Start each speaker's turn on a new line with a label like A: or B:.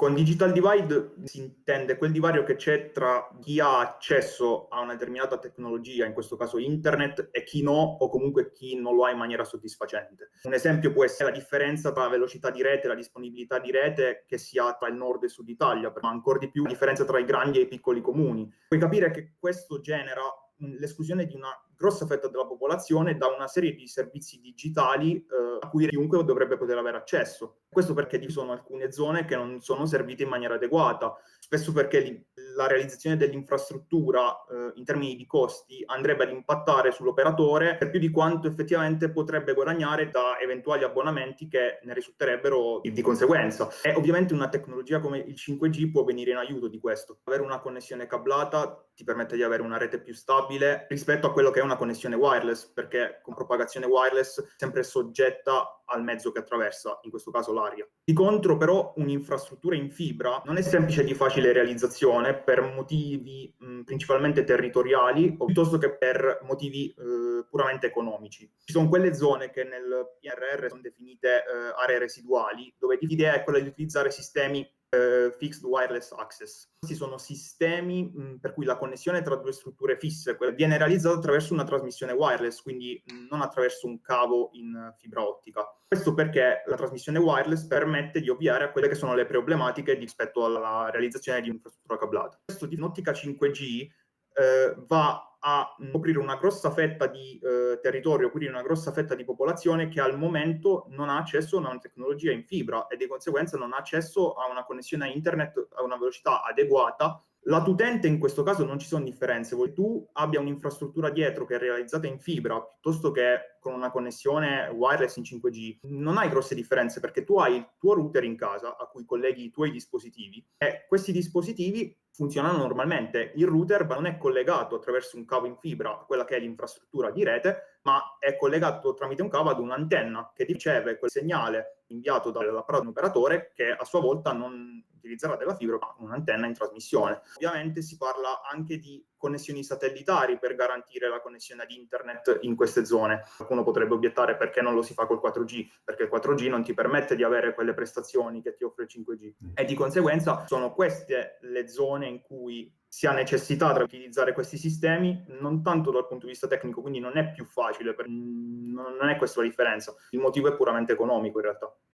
A: Con digital divide si intende quel divario che c'è tra chi ha accesso a una determinata tecnologia, in questo caso internet, e chi no, o comunque chi non lo ha in maniera soddisfacente. Un esempio può essere la differenza tra la velocità di rete e la disponibilità di rete che si ha tra il nord e il sud Italia, ma ancora di più la differenza tra i grandi e i piccoli comuni. Puoi capire che questo genera l'esclusione di una grossa fetta della popolazione da una serie di servizi digitali a cui chiunque dovrebbe poter avere accesso. Questo perché ci sono alcune zone che non sono servite in maniera adeguata, spesso perché la realizzazione dell'infrastruttura in termini di costi andrebbe ad impattare sull'operatore per più di quanto effettivamente potrebbe guadagnare da eventuali abbonamenti che ne risulterebbero di conseguenza. E ovviamente una tecnologia come il 5G può venire in aiuto di questo. Avere una connessione cablata ti permette di avere una rete più stabile rispetto a quello che è una connessione wireless, perché con propagazione wireless è sempre soggetta al mezzo che attraversa, in questo caso l'aria. Di contro, però, un'infrastruttura in fibra non è semplice di facile realizzazione per motivi principalmente territoriali, o piuttosto che per motivi puramente economici. Ci sono quelle zone che nel PNRR sono definite aree residuali, dove l'idea è quella di utilizzare sistemi Fixed Wireless Access. Questi sono sistemi per cui la connessione tra due strutture fisse viene realizzata attraverso una trasmissione wireless, quindi non attraverso un cavo in fibra ottica. Questo perché la trasmissione wireless permette di ovviare a quelle che sono le problematiche rispetto alla realizzazione di un'infrastruttura cablata. Questo in ottica 5G va a coprire una grossa fetta di territorio, quindi una grossa fetta di popolazione che al momento non ha accesso a una tecnologia in fibra e di conseguenza non ha accesso a una connessione a internet a una velocità adeguata. Lato utente in questo caso non ci sono differenze, vuoi tu abbia un'infrastruttura dietro che è realizzata in fibra piuttosto che con una connessione wireless in 5G, non hai grosse differenze perché tu hai il tuo router in casa a cui colleghi i tuoi dispositivi e questi dispositivi funzionano normalmente. Il router non è collegato attraverso un cavo in fibra a quella che è l'infrastruttura di rete, ma è collegato tramite un cavo ad un'antenna che riceve quel segnale inviato dall'apparato operatore che a sua volta non utilizzerà della fibra ma un'antenna in trasmissione. Ovviamente si parla anche di connessioni satellitari per garantire la connessione ad internet in queste zone. Qualcuno potrebbe obiettare perché non lo si fa col 4G, perché il 4G non ti permette di avere quelle prestazioni che ti offre il 5G e di conseguenza sono queste le zone in cui si ha necessità di utilizzare questi sistemi, non tanto dal punto di vista tecnico, quindi non è più facile, non è questa la differenza, il motivo è puramente economico in realtà.